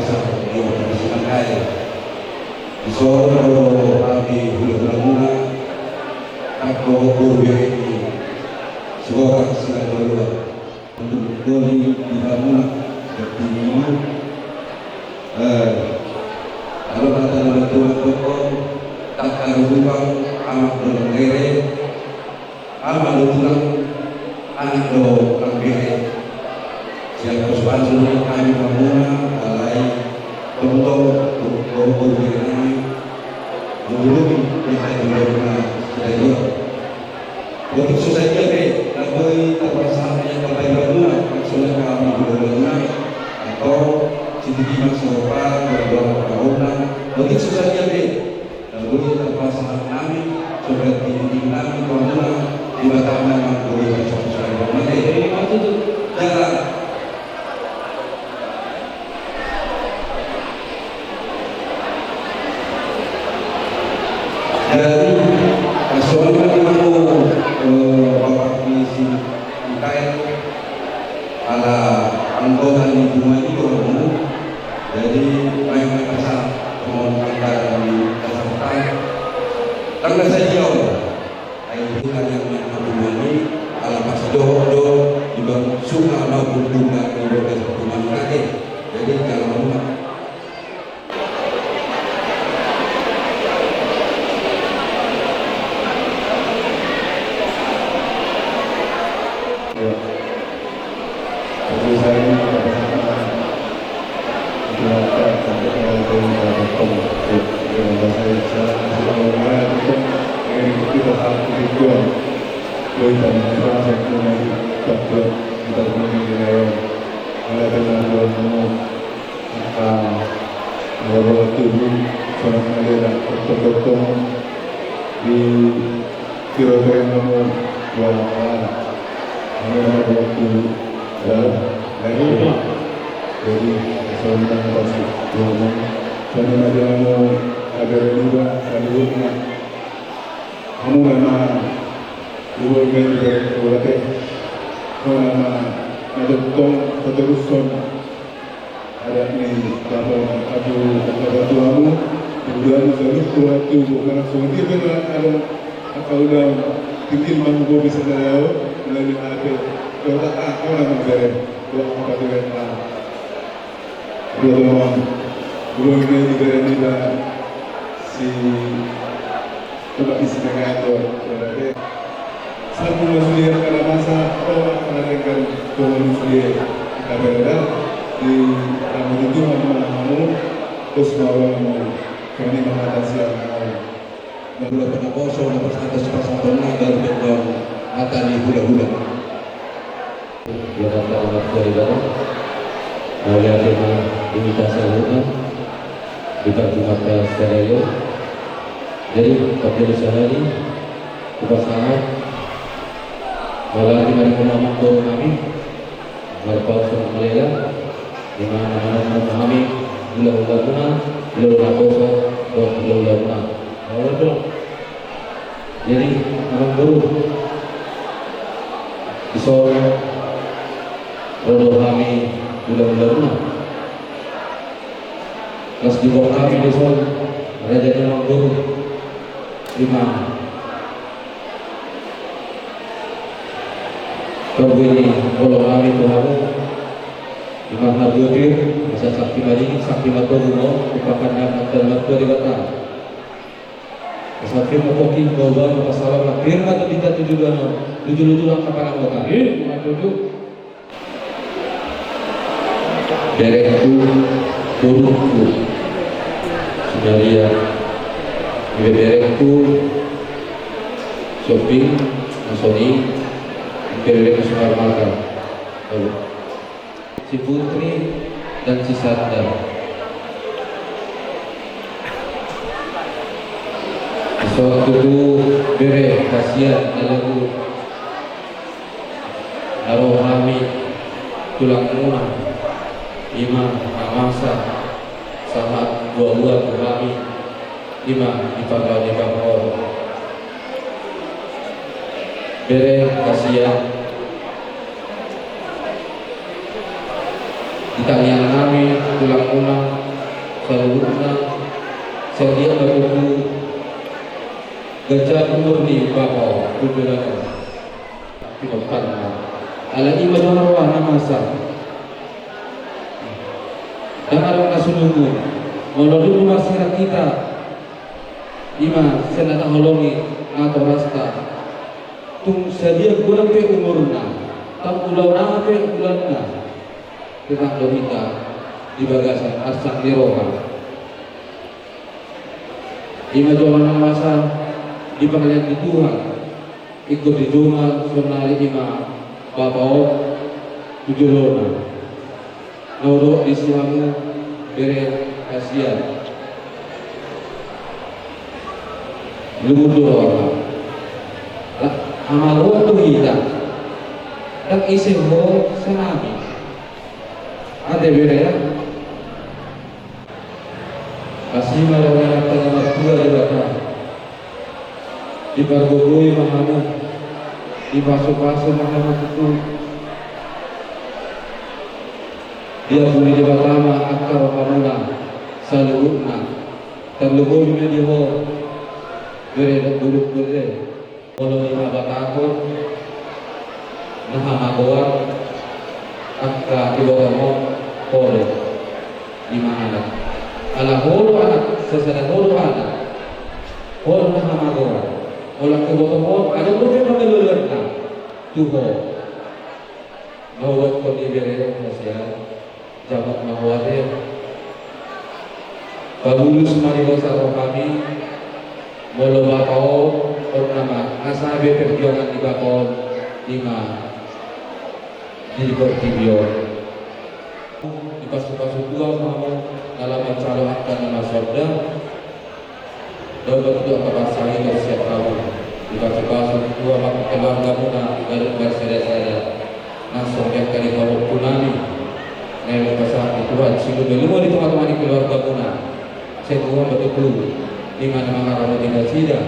besar di Provinsi Bangkai. Solo kami hula-hula aku berbeda seorang sedang berdoa untuk doni dibangun seperti ini. Kalau kata nama Tuhan pokok tak karubang anak berlengere, anak tulang anak do lengere. Siapa sebanyak kami bangun alai untuk berbeda menghubungi yang berbeda saya. Untuk susah jadi, tapi terpaksa yang terbaik berdua, maksudnya kami berdua atau sisi masyarakat beberapa tahunan. Untuk susah jadi, tapi terpaksa kami sudah ditinggal berdua di batang nama berdua susah jadi. Itu jalan. Dari soalnya aku bapak misi kain ala anggota lingkungan itu jadi main pasal mohon angkat di dasar petang tangga saja air bukan yang menghubungi ala pasdo di bawah sungai maupun bunga di bawah pertemuan kaki jadi kalau rumah shopping, Sony, Imperial Supermarket, si Putri dan si Sandar. Suatu bere kasihan lalu narohami tulang munah imam amasa sama dua-dua kami imam dipanggil di kampor bere kasihan Ditanya kami ulang-ulang selalu sedia berbuku gajah umur ni bapak tujuan pinopkan alagi madorwa na masa dan ada kasunungun melalui masyarakat kita ima senata holongi atau rasta tung sedia guna pe umurna tak ulau na pe bulanna kita domita di bagasan asak di roha ima jalan masa di pengadilan di Tuhan ikut di Tuhan sonali ima babao tujulona nauro di siamu bere kasihan lumudoro amalo tu kita dan isi ho sanami ada bere ya kasih malam tengah dua di belakang di bargogoi mahamu di pasu-pasu mahamu itu dia boleh di pertama akar pamula salurna terlebih di ho bere duduk bere kalau di batakon nah magoa akar di bawah pole di mana ala holo anak sesada holo anak holo nah magoa olah kebotomo ada lebih mengeluarkan tuho nawat ko di bere masya jamak mahwate pagulus mariwa sa kami molo bakao ornama asabe perjuangan di bakao lima di Portibio di pasu-pasu dua mau dalam calon akan nama sorda dapat itu apa sahi bersiap tahu di pasu-pasu dua maka keluarga muna garis berseda-seda langsung yang kali kawat punami nelo pasal Tuhan silu belum di teman-teman keluarga muna saya Tuhan betul-betul di mana kamu tidak sida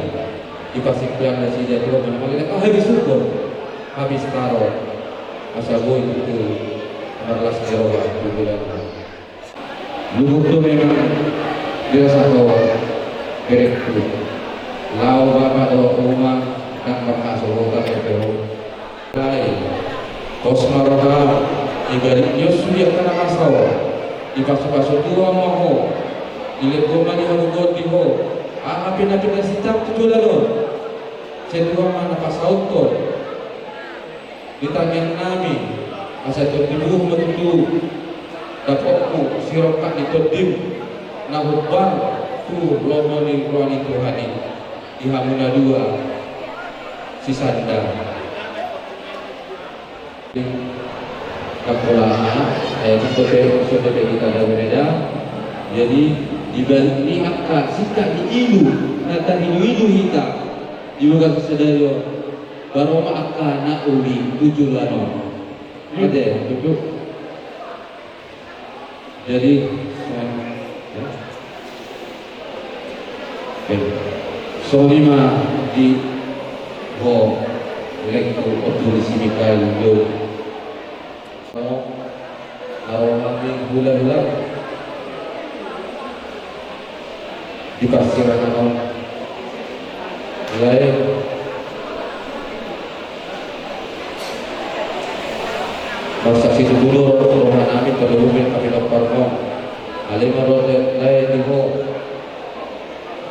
di pasik pelang dan sida Tuhan menamakan habis syukur habis karo asal gue itu berlas jawa di bulan lubuk itu memang dia satu direktur lau bapak doa rumah dan bapak sorotan PPO lain kos maroda ibarat Yosua karena masalah di pasu-pasu dua mau ilet goma di halugot di ho apin-apin sitam tujuh lalu sedua mana pasaut to ditanya nami asa tertuduh betul dapatku sirokat ditodim nahubang tu lomoni ruani Tuhani di hamuna dua sisanda kapolana kita ada berbeda jadi dibalik ni akak sikap di ilu nata ilu hita juga kesedario baru akak nak uli tujuh lano ada duduk jadi so lima di ho lektur otorisi Mikael yo aromami gula-gula di pasiran anom lain bangsa situ dulu rohan amin terlebih kami lapar kau alimah rohan lain di ho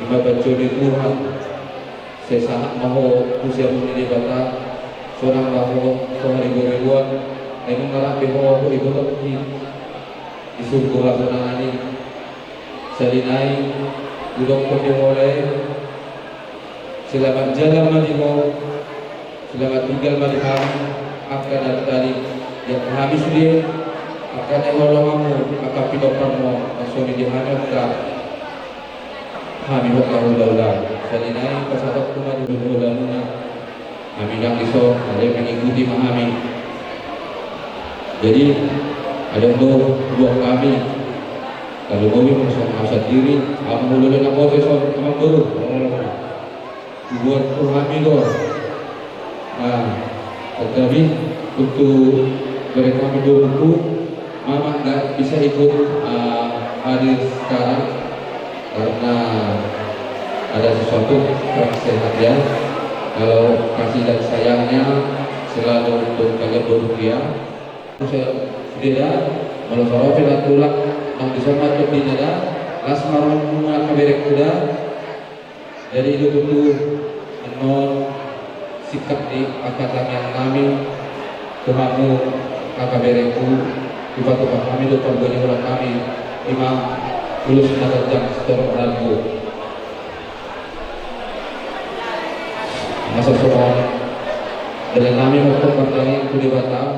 lima baca di Tuhan saya sangat mahu usia ini kata seorang mahu seorang ribuan namun ngarap beho aku ibu tapi disuruh lakukan ini salinai duduk pun dimulai selamat jalan maniho selamat tinggal maniho akan ada tadi yang habis dia akan enolongamu akan pidokanmu masuk di hanapkan kami waktu daulah salinai pasabat kumadu daulah kami yang iso ada mengikuti memahami jadi ada dua kami kalau kami merasa diri kamu boleh nak boleh so kamu baru buat kami doh nah tetapi untuk mereka kami dua buku Mama nggak bisa ikut hadir sekarang karena ada sesuatu kurang sehat ya. Kalau kasih dan sayangnya selalu untuk kalian berusia. Saya tidak kalau saya tidak tulak yang bisa masuk di nada asmara bunga kaberek kuda. Jadi itu butuh non sikap di angkatan yang kami kemamu kabereku juga kami itu pembeli orang kami imam lulus mengajar setor ragu masa soal dengan kami waktu kembali ke di Batam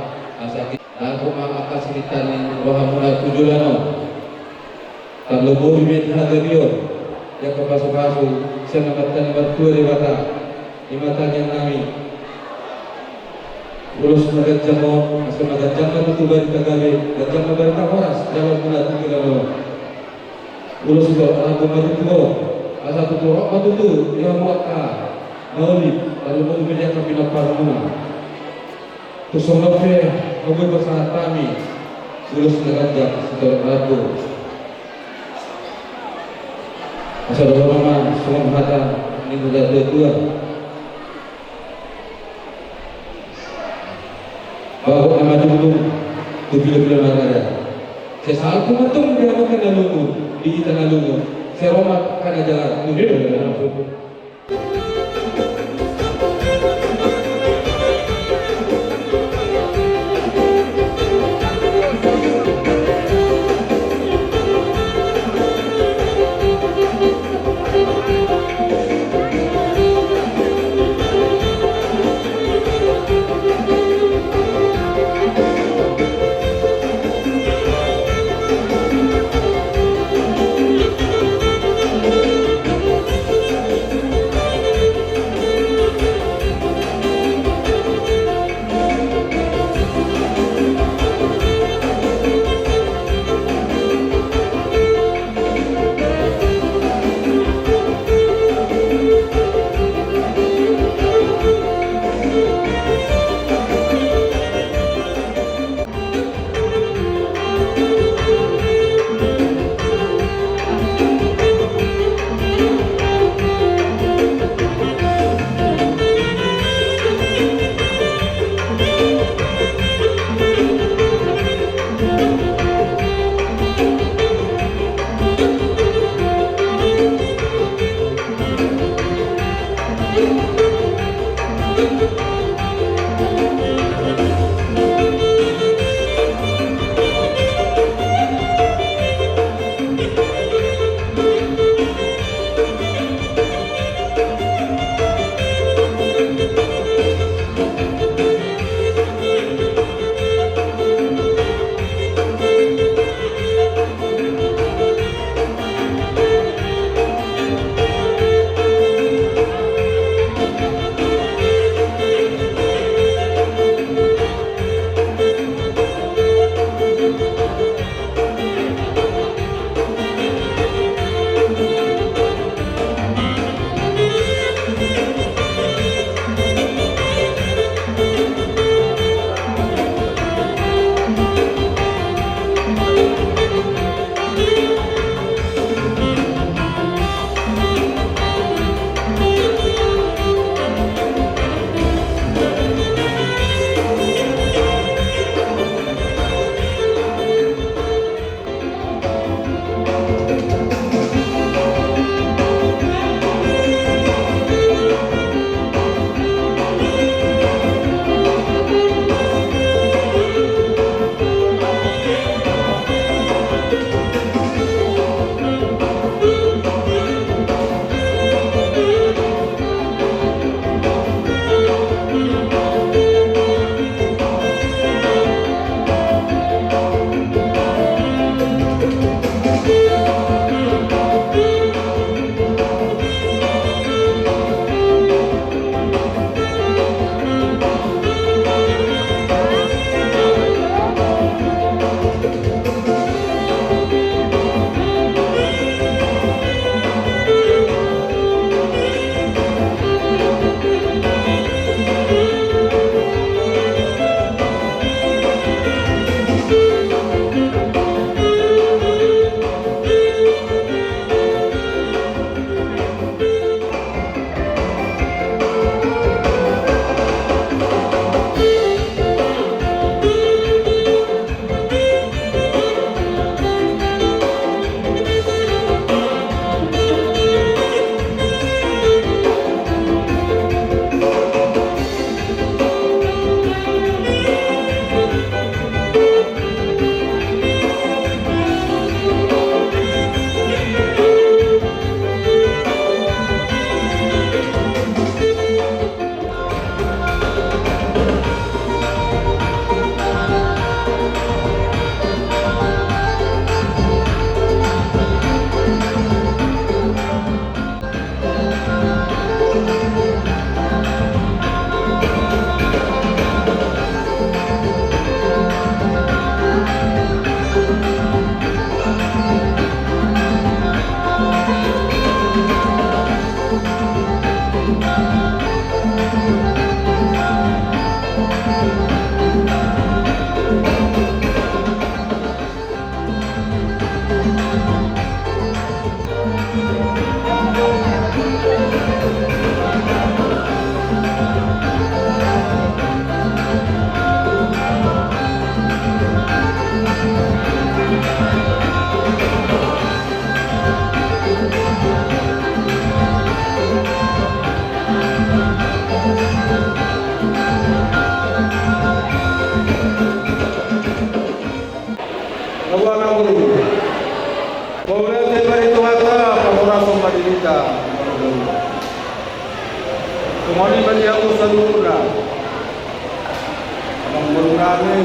asal aku mengakas ditani bahwa mulai tujuan terlebih media radio yang kepasu-pasu senamatan berdua di Batam di mata yang kami lulus mengajar mau asal mengajar itu bari kagawe mengajar bari horas jalan mulai tujuan lulus ke aku maju asal tujuan apa tu yang muat Maulid lalu media kabinat parmuna Tusolofe Mobil Pasangan kami lulus mengajar setelah rabu asal nama semua mata ini sudah dua bawa nama dulu tu bila-bila ada saya salah kumatung dia makan lalu di tanah lalu saya Roma kan jalan Nawa na guru. Boleh diberi tuata pengurang madinita. Kemana bagi aku seluruhnya. Ang guru namin,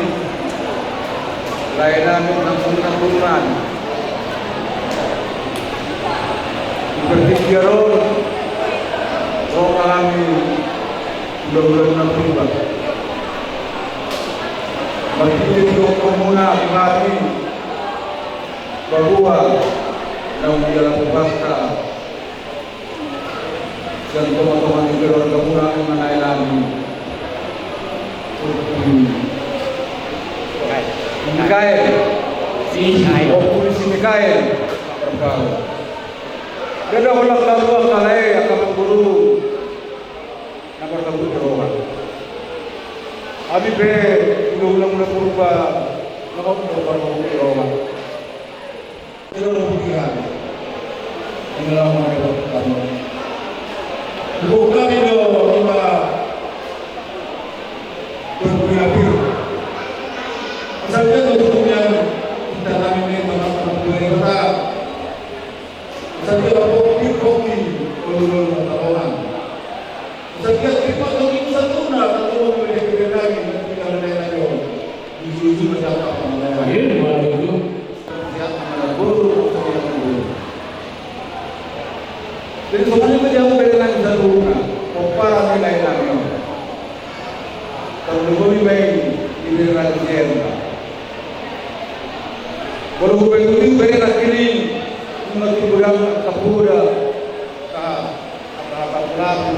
lain namin ng pagkakuran. Berpikirun, roh kami bulan-bulan ng priba. Magpipigong ko muna ang aming baguha ng dalang basta. Dan teman-teman di keluarga muna ang manay namin. Mikael, si Mikael, Ganda ko lang dalawa kalay ang guru na pagkabutrohan. Abi be, inulang na purba na pagkabutrohan. Pero nabukihan, ang lang mga kapatid. Bukan itu kita berpikir. Misalnya untuk yang kita kami teman-teman kita, misalnya kopi ulun tahunan. Misalnya kita lagi satu nak atau boleh kita lagi kita ada lagi. Jujur bercakap dengan ini malu itu. Siapa mana guru atau yang guru. Jadi semuanya menjauh dari lain satu para nilai nabi. Kalau lebih baik di dalam jernah. Kalau lebih baik lagi mengerti beragam kapuda, apa pelaku,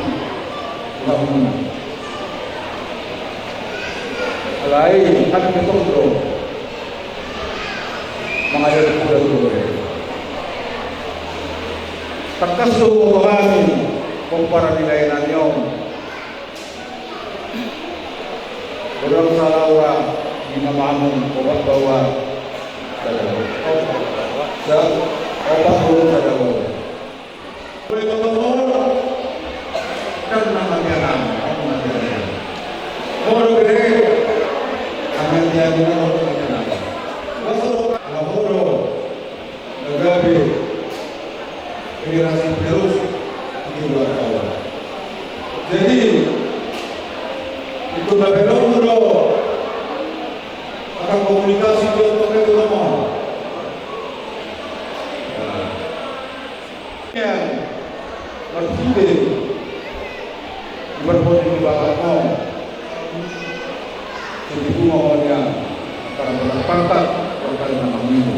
bangunan. Alai kami betul mengajar kuda kuda. Terkasih kami para nilai nanyo. Orang salah orang di namamu obat bawa dan obat bawa sadawa. Boleh ketemu dan namanya nama. Orang gede namanya nama. Masuk Lahore, Nagabi, generasi terus di luar Jawa. Jadi itu berbeda akan komunikasi dengan teman-teman. Yang berpikir berpikir di bawahnya, jadi umumnya para berpangkat berkali nama minggu.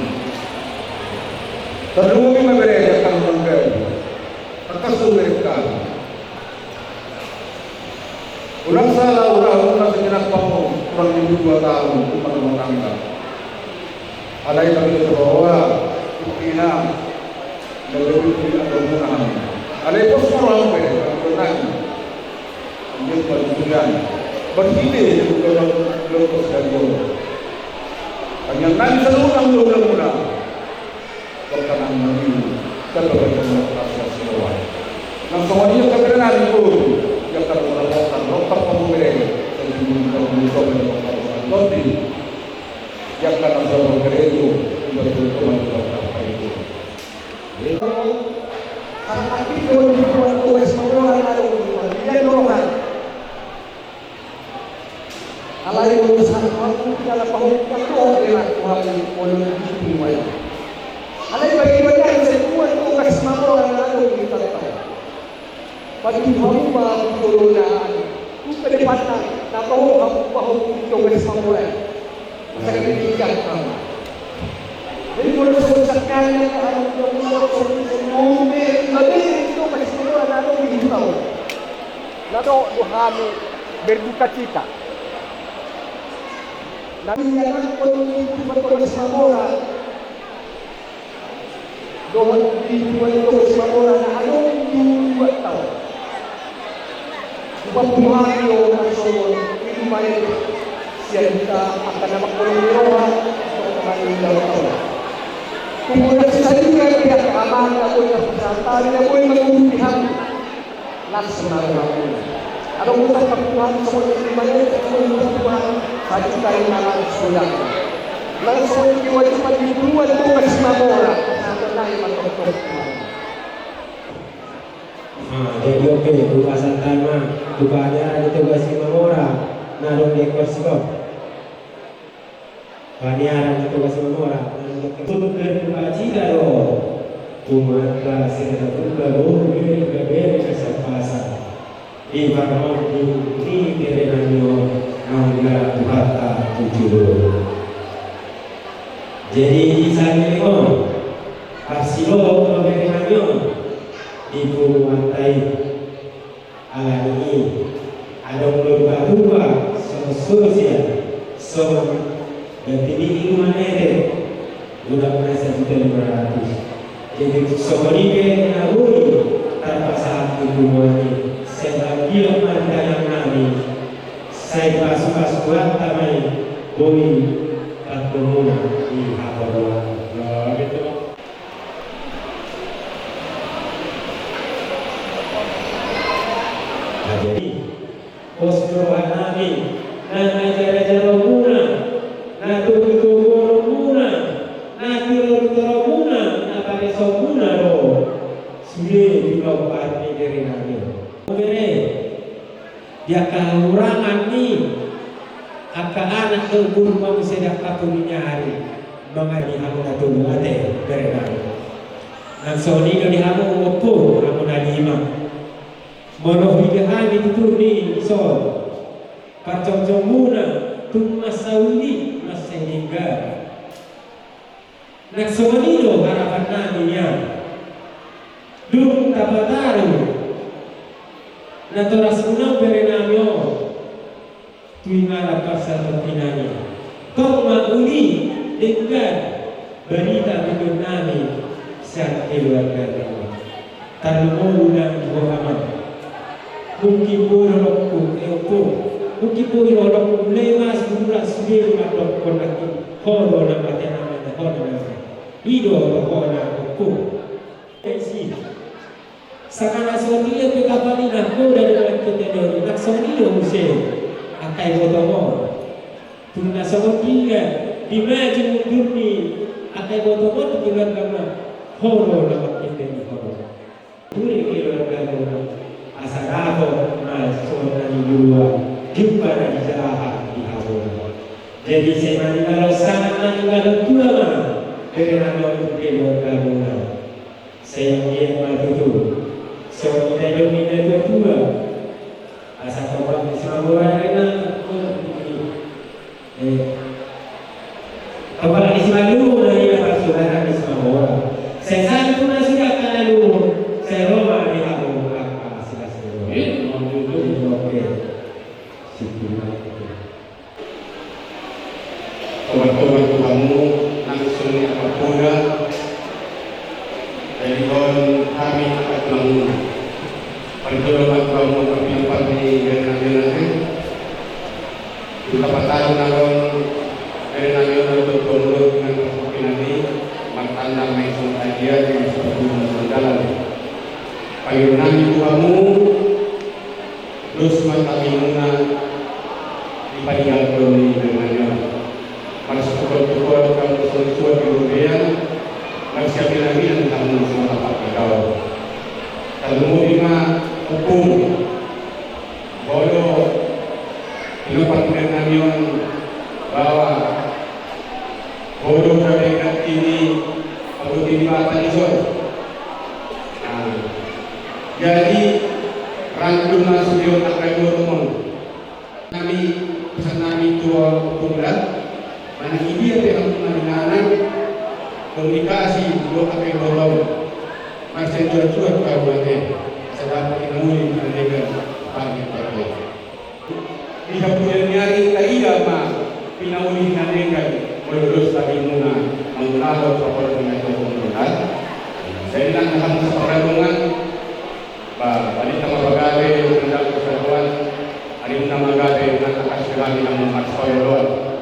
Terlebih mereka akan menggait, terkesuh mereka. Ulang salah orang sejenak panggung kurang lebih 2 tahun untuk rumah tangga. Ada yang terlihat bahwa Pina lebih berguna. Ada yang semua berguna. Dia berguna. Berhenti dalam lokasi dan hanya nanti seluruh mula-mula berkenan mengilu dan berkenan semua. Nah semuanya kebenaran itu yang akan melakukan lokal pemerintahan dan melakukan lokal yang akan melakukan itu betul-betul melakukan itu. Tapi kalau dibuat tulis mengulang lalu dia dorongan. Alai urusan waktu dalam penghukuman itu orang Tuhan oleh semua. Alai bagi-bagi semua tugas mengulang lalu kita tahu. Bagi hamba turunaan itu kedepatan tak tahu hamba itu bersama saya demikian kamu jadi kalau sebutkan yang lebih itu bersama lalu begitu tahu lalu duhami berduka cita dan yang kalau bersama doa itu bersama lalu 2 tahun. Pembunuhan orang Solo itu banyak siapa akan dapat peluang untuk kembali dalam. Kemudian saya juga pihak keamanan atau yang kesehatan yang boleh mengumpulkan langsung lalu. Ada urusan kebutuhan semua dari banyak semua kebutuhan satu kali malam sudah. langsung diwajibkan dibuat tugas mamora sampai naik matang. Jadi oke, buka santai mah, buka ajaran itu tugas mamora, nadong di ekor Paniaran itu tugas mamora, nadong di buka cita loh. Kumata sila baru beli beli kesempatan di bangun di terenanyo angga bata tujuh. Jadi misalnya Arsilo terenanyo di pantai ala ini ada berubah sosial dan ini mana udah merasa sudah 500. Jadi sebenarnya nabui tanpa saat hubungannya saya bilang mandang nami saya pas buat tamai boi ketemu di Hawaii gitu. Nah jadi posrohan nami na ajar-ajar guna na tubuh guna na guna pada sempurna loh, sudah dibawa dari nami. Kemudian dia kekurangan ni, akan anak terguru manusia dah katuninya hari, mengaji hamu natu ada dari nami. Dan soni do di hamu opo hamu nalima. Mono hidahan itu ni so, pacong muna tu masauli masehingga. Naksonido harapan naminya dum tabataru natoras unang berenamyo tuingala pasal pinanya tong mauli dengan berita bidun nami siang keluarga nami tanumo unang Muhammad mungkin buruk mungkin buruk lemas bulan sudah matok konak holo nama tenama holo Ido bahona hukum. Esi. Sakana sotia pekapani nakko dari kita nak sonido use akai botomo. Tunna sotia di maju mudurni akai botomo tukilan kama horo nama kita ni horo. Turi kilan kama asaraho mas sona di dua jumpa di jalan di hawon. Jadi saya kalau sangat kalau dua mah dengan nama keluarga guna saya yang maju so kita domina dua asal orang semua orang kepala di Simalu dari saudara di semua saya satu sudah lalu saya Roma di Abu Bakar silakan oke Tuhan kamu langsung apapun dari kami akan bangun perjuangan kamu berpilihan di negara juga patah naron dari negara bertolong dengan kepimpinan ini makanya main dia di sebuah jalan payunan itu kamu terus mata imuna di padial kami dengannya pada sekolah-sekolah kamu sesuatu kemudian masih lagi dan kamu semua dapat kau. Kalau lima hukum, bodoh, ilupan penganian bahwa bodoh terdekat ini atau tindakan itu. Jadi rangkum masuk tak kayu teman. Kami pesan kami tua hukum dah. Mana ini yang mengenai komunikasi dua kali golong masih cuat-cuat kawannya sedang menemui mereka pagi-pagi. Dia punya nyari kaya mah pinauli mereka melurus lagi muna mengenal soal dengan komunitas. Saya bilang akan seperadungan, balik sama bagade hendak persatuan, hari nama bagade hendak kasih lagi nama maksudnya.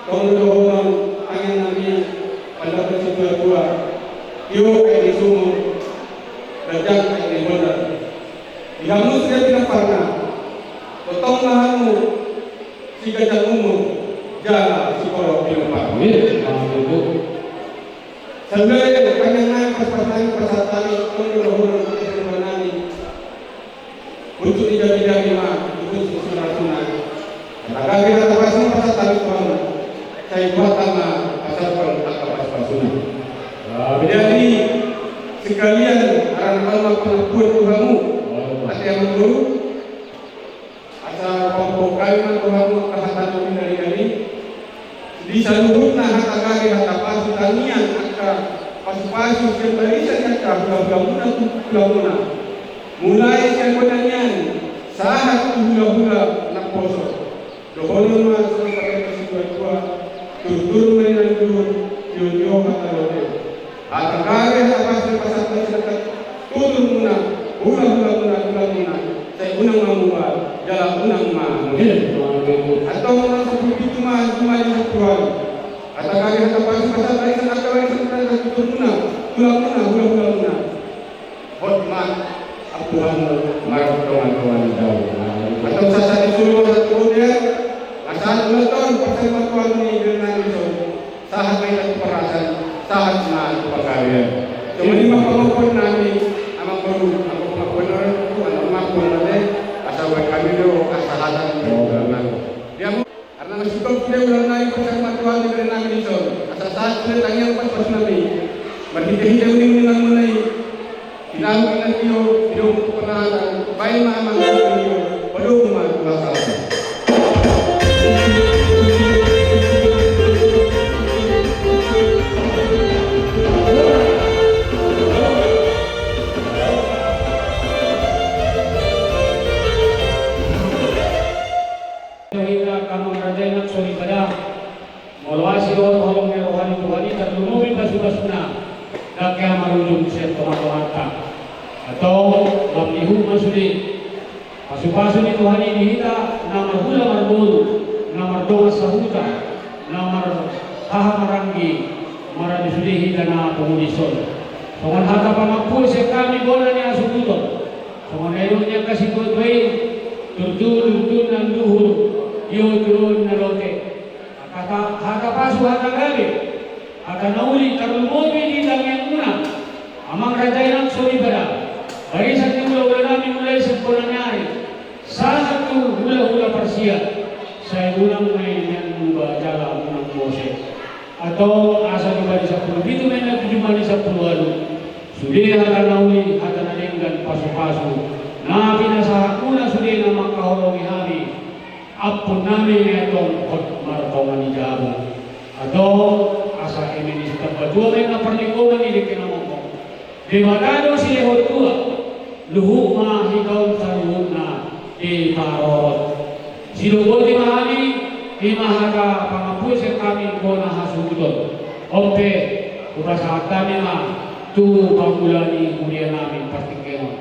Tolong angin nabi pada peristiwa dua. Yo ay disumo, dajang ay dibodan. Ihamus dia tidak pernah. Totong lahanmu, si gajah umum, jala si kolok pinupar. Sambil kanyang naik pas-pasan pasatani, tolong nani. Untuk dijadi-jadi mah, untuk sunat-sunat. Maka kita terpasang pasatani Tuhan. Saya buat nama pasatkan atau pas-pasunat. Jadi sekalian anak-anak pengakuan Tuhanmu, ada yang dulu, asal pembukaan Tuhanmu kehatan dari di seluruhnya harta kali harta pasu tanian harta pasu-pasu yang barisan harta hula-hula mulai yang benarnya saat hula-hula nak poso dohonon mas sampai peristiwa tutur mainan dulu yo kata lote harta kali harta pasu pasal dekat tutur muna hula-hula saya unang mamual jalan unang atau orang seperti cuma yang Tuhan atau kali harta pasu pasal barisan harta barisan tutur hula-hula hotmat Tuhan marah kawan-kawan jauh. Atau saat disuruh satu dia, asal nonton persembahan Tuhan ini dengan itu, sahat mainan perasaan, sahat nah pagkarya. Cuma lima pengakuan nami, amang baru, amang pengakuan orang itu, amang pengakuan nanti, asal kami do, asahatan dengan dia karena masih kau dia ulang naik persembahan Tuhan dengan itu, asal saat dia tanya pas nabi, berhenti dengan mulai. Dinamikan hidup penahanan baik nama hidup belum masalah. Hingga kamu kerajaan suri pada melawasi rohani Tuhan dan lumuri pasukan kakek marulung set tomat atau mamlihu masuli pasu-pasu ni Tuhan ini hita namar hula marbulu namar doa sahuta namar haha marangi mara disuli hita na pengudison songan hata pamapul se kami bola ni asubuto songan ayonya kasih kutway turtun nan duhur yo turun na lote kata hata pasu hata gali hata nauli terlumobi di tangan muna amang rajainak suri pada barisan ni hula-hula namin mulai sa Pulanari sa tu hula-hula Persia sa unang may jala unang Mose atau asa di sa pulo dito may nagtujumani sa puluan sudi hata nauli hata nalinggan paso-paso na pinasahat muna sudi na makahulong ihari apun namin itong markawan ni Jabo atau asa iminis kapadua may naparlikuman ilikin ang mong di matado si Lehotua luhu ma hikaw sa luhut na iparot. Silubot di mahali, imahaka pangapuy sa kami ko na hasugutot. Ope, upasakot kami ma, tu pangulani kuliah namin partikema.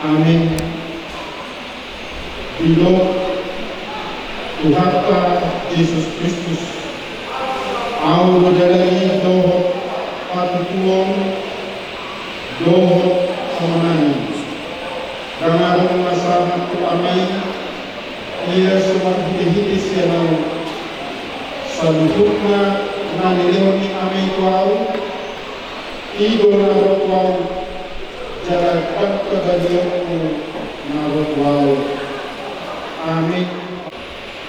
Amin. Bilog Tuhan Yesus Kristus au dalali doho patutuong dohot samanani. Gangarong masamat ko amay, iya sumaghihitis yan ang salubok na nalilew ni amay tuaw, ido na rotwaw, jalagpag kagaliw ko na rotwaw. Amin.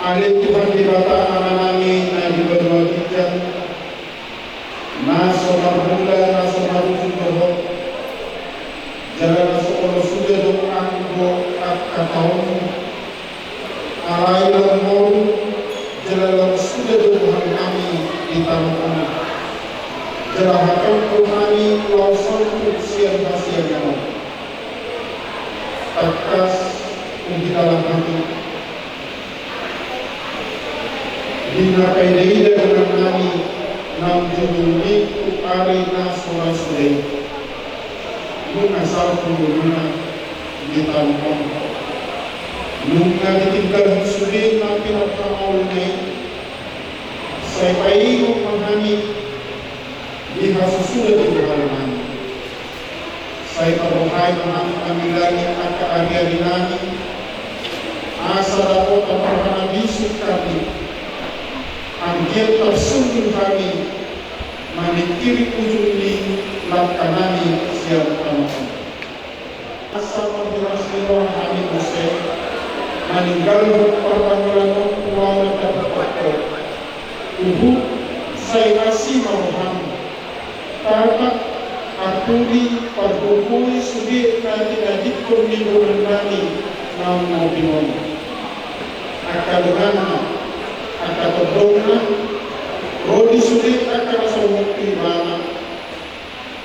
Alin Tuhan di bata anak-anami na diberdua dyan, nasa marbula, nasa marusundahot, jalan sekolah sudah doang at katahon, alay lang mo, jalan sudah doang kami di tanah, jalahakan ko kami lausan siang pasiang mo, takas kung di dalam kami, dinapay dengan kami, nam jumuni ku ari na surai-surai. Nung asal pembunuhan di tanah, nung ditinggal sulit na pinagkamaulay, saya paingok menghani di hasusulat di halaman. Saya perbuhay menghani kami langit at kaarya dinami, asa dapat at perhanabisip kami, ang diyan tersungguh kami, manikiri ujung ni lakanani siap tanah. Asal menjelaskan kami Hussein, meninggal perpanggilan pulau dapat pokok. Tubuh saya kasih mauham, karena akuri perhubungi sudah nanti adik kurnibulan nani namun bingung. Akadungan akatodona rodi sulit akan sumukti mana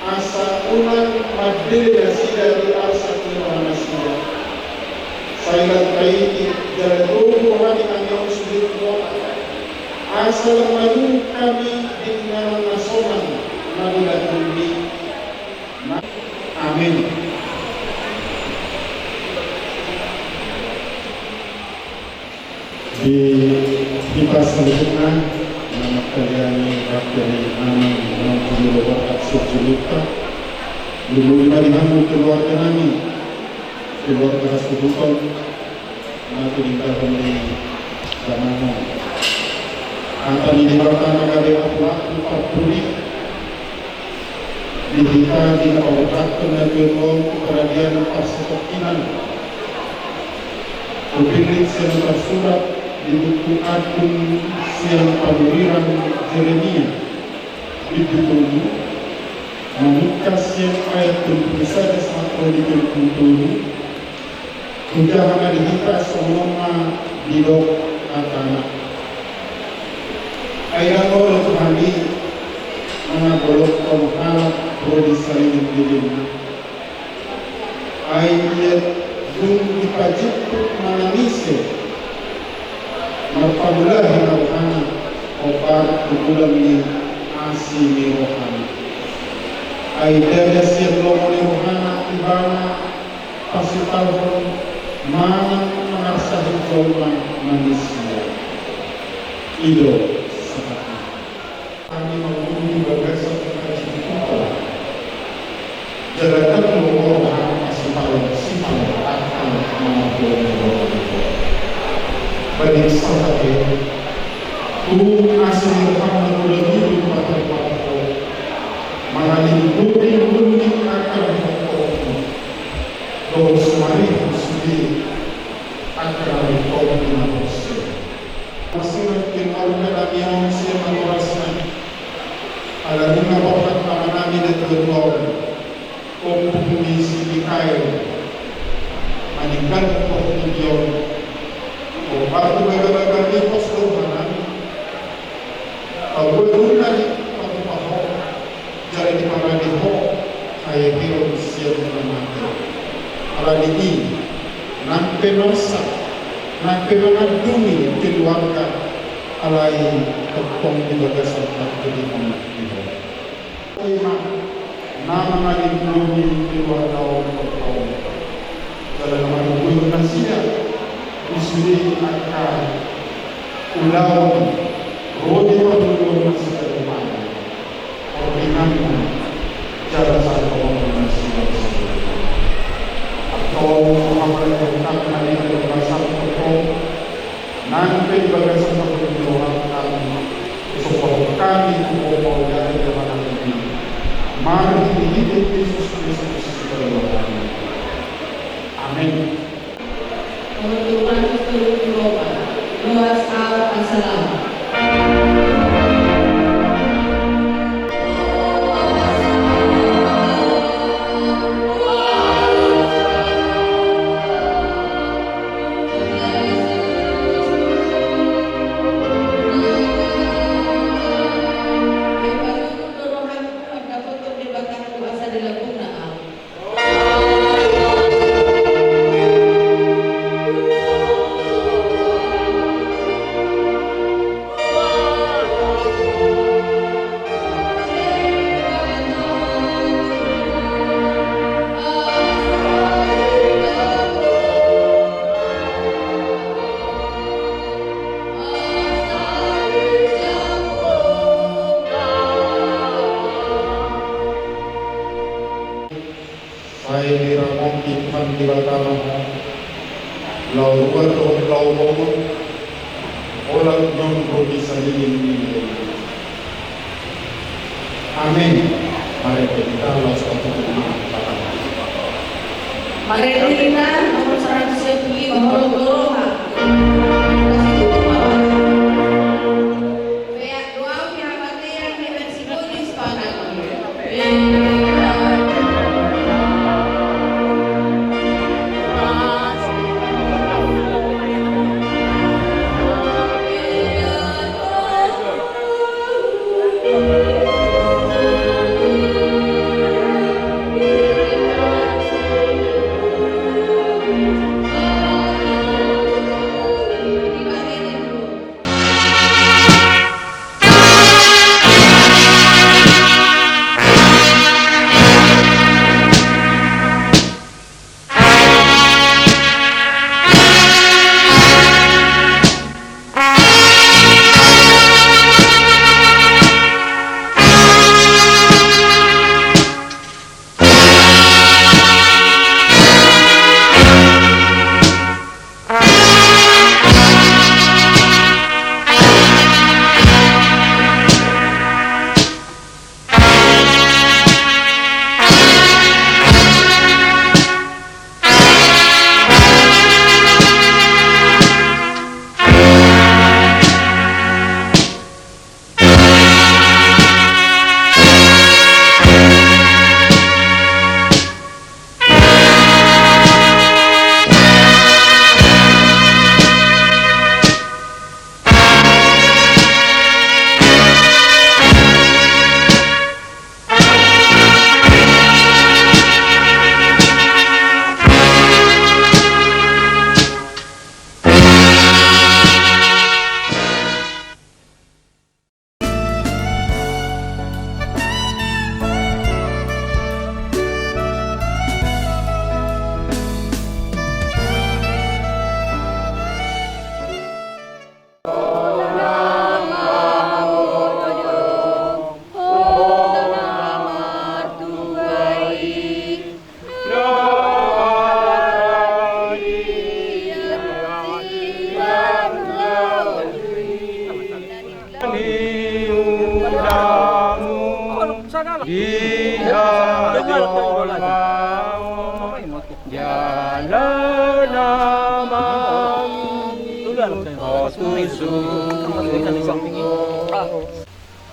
asa unan maddelegasi dari arsa Indonesia. Saya lantai jalan orang kami yang sulit buat asal maju kami dengan nasional marilah bumi. Amin. Di pas selanjutnya nama kalian dari anak yang aksi cerita dulu dimana keluarga kami keluarga sebutan nanti dikatakan di sana antara di belakang negara waktu Papuri dihita di otak penegak kerajaan Pasekinan Kupilik serta surat di buku Agung Siang Paburiran Jeremia di buku ini membuka siang ayat 21 sampai 27 Tujahan dihita semua di dok anak ayat oleh kami mengabolok penghalak produksi dirinya ayat dung dipajik menangisi marpabulah rohani obat bulan ni asli rohani aida siap lomoni rohana ibana pasir tahun mana mengarsahi jauhan manusia ido seperti kami mengundi bagasan kaji kita jalakan rohani asal sifat akan mengampuni bagi sahabat tu asli Muhammad lebih pada waktu mengalami budi akan hukum doa semari sudi akan hukum manusia masih dengan dalam yang siapa merasa ala lima bapak anak ini terlalu untuk mengisi di kayu meninggal hukum waktu beberapa kali pos rohani, kalau berulang waktu pahok, jadi di mana di hok, ayat hero siap mengamati. Kalau ini, nampak nosa, nampak mengadungi keluarga, alai tepung di bagasan jadi mengamati. Iman, nama lagi bumi keluarga orang berkaum, dalam menunggu nasihat. Isuri akan ulau rodi perlu masih ada mana ordinannya jalan satu orang masih Hai diramong Tuhan di batang lauan doon laumong olang non rodi salilin. Amin. Mari kita langsung Mari kita nomor 105 Mahal Corona.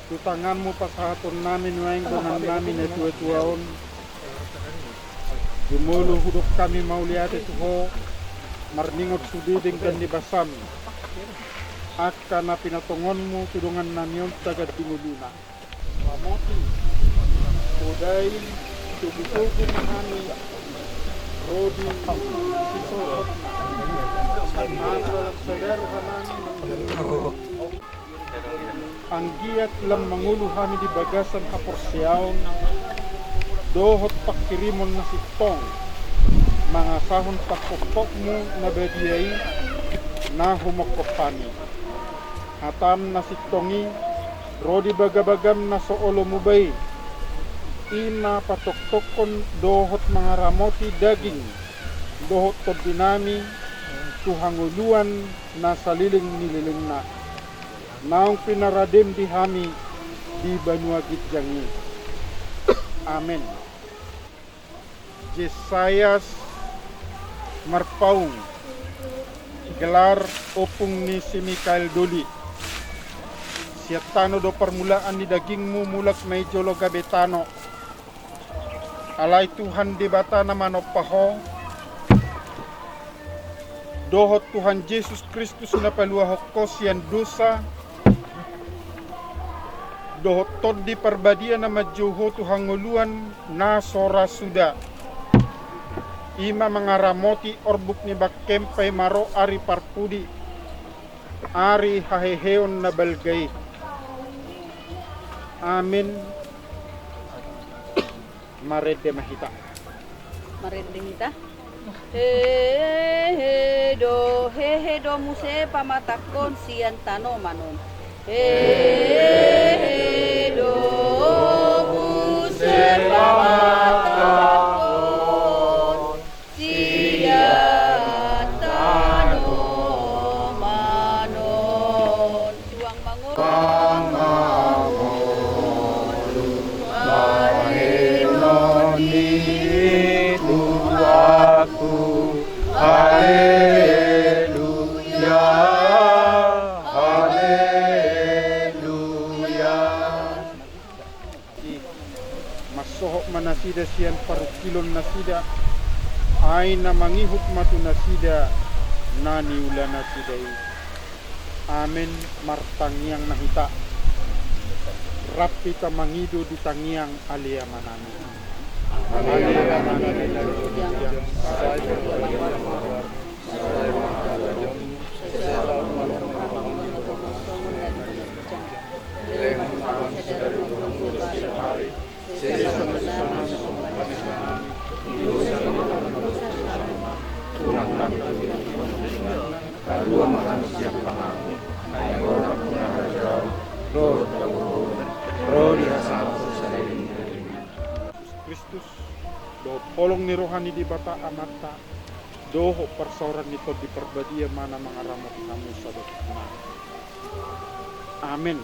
Tutanganmu pasahapon namin waing donan namin na tuwa-tuwaon. Jumulu hudok kami mauliate tuho, marningot sudiding kan dibasan. Akka na pinatungonmu tudungan namion tagad dinguluna. Mamoti, uday, tubutubo mahani, rodi, sisot, masalang sadar hanani, ang giat lang mangulo kami di bagasan kaporsyaon, dohot pakirimon na sitong, mga sahon pakpokpok mo na badiyay, na humokopani. Hatam na sitongi, rodi bagabagam na soolo mubay, ina patoktokon dohot mga ramoti daging, dohot to dinami, tuhanguluan na saliling nililing na. Naong pinaradim di hami di banuagit jangi. Amen. Jesayas Marpaung, gelar opung ni si Mikael Doli. Siatano do permulaan ni dagingmu mulak may jolo gabetano. Alay Tuhan di bata na manopaho. Dohot Tuhan Yesus Kristus na paluahokos yan dosa. Dohot tod di parbadia na majuho Tuhang nguluan na sora suda. Ima mga ramoti orbuk ni Bakempay maro ari parpudi. Ari haheheon na balgay. Amin. Marede mahita. Marede mahita. He do muse pamatakon sian tano manon. He do muse pamatakon sida sian parukilon na sida ay na mangihut matu na sida nani ulana sidai. Amen martangiang nahita. Rapi ka mangido di tangiang alia manami. Alia manami Kristus do polong ni rohani di bata amata doho persoran nito di perbadia mana mangaramot namu sadot. Amin.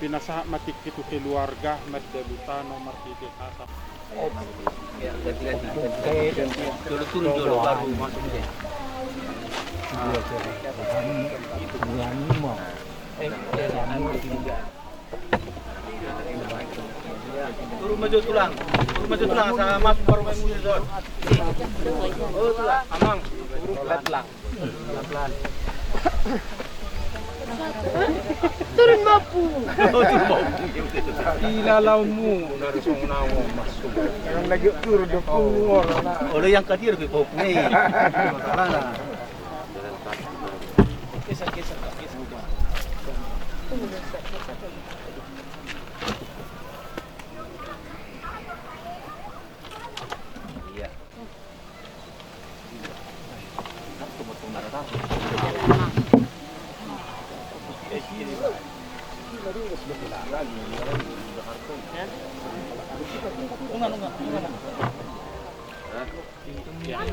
Pinasa matik itu keluarga madalutano martite kata. Turun maju tulang sama masuk baru main musik zon. Oh tulang, amang, turun pelan. Turun mapu. Ilalamu dari songnao masuk. Yang lagi turun do pungor na. Oleh yang kadir ke kau nih. Masalah na. Kisah. Iya.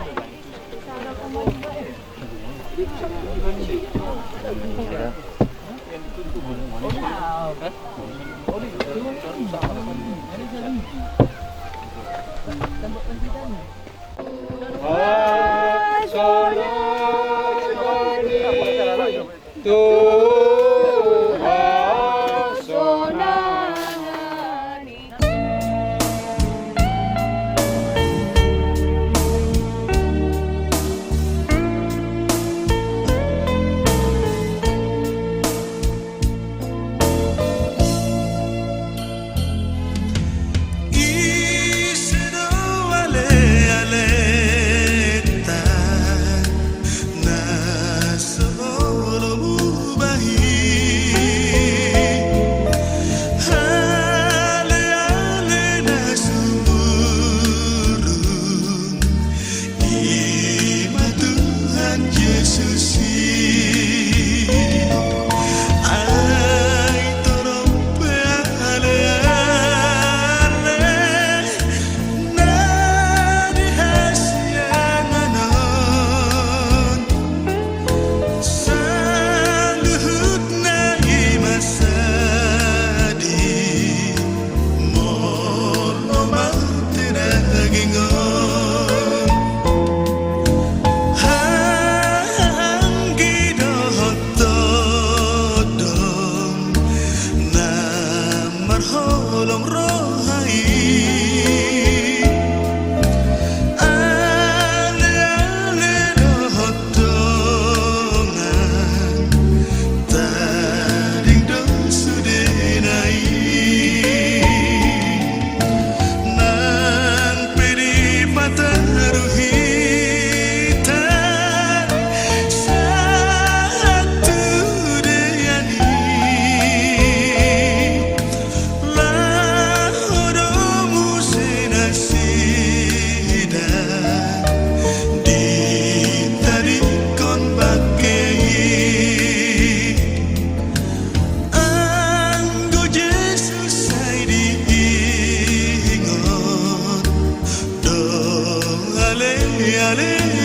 ale